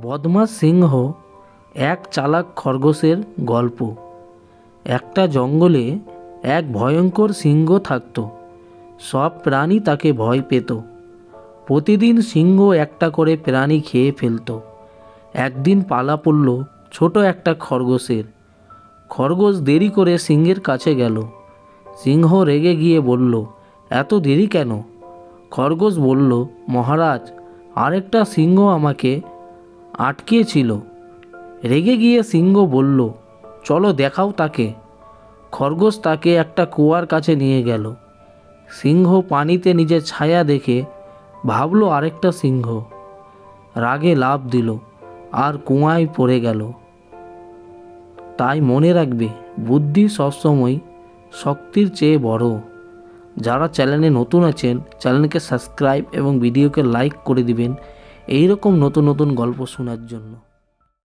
বদমাস সিংহ এক চালাক খরগোশের গল্প। একটা জঙ্গলে এক ভয়ঙ্কর সিংহ থাকত। সব প্রাণী তাকে ভয় পেত। প্রতিদিন সিংহ একটা করে প্রাণী খেয়ে ফেলত। একদিন পালা পড়ল ছোট একটা খরগোশের। খরগোশ দেরি করে সিংহের কাছে গেল। সিংহ রেগে গিয়ে বলল, এত দেরি কেন? খরগোশ বলল, মহারাজ, আরেকটা সিংহ আমাকে আটকিয়েছিল। রেগে গিয়ে সিংহ বলল, চলো দেখাও তাকে। খরগোশ তাকে একটা কুয়ার কাছে নিয়ে গেল। সিংহ পানিতে নিজের ছায়া দেখে ভাবল আরেকটা সিংহ। রাগে লাফ দিল আর কুয়ায় পড়ে গেল। তাই মনে রাখবে, বুদ্ধি সবসময় শক্তির চেয়ে বড়। যারা চ্যানেলে নতুন আছেন, চ্যানেলকে সাবস্ক্রাইব এবং ভিডিওকে লাইক করে দিবেন এইরকম নতুন নতুন গল্প শোনার জন্য।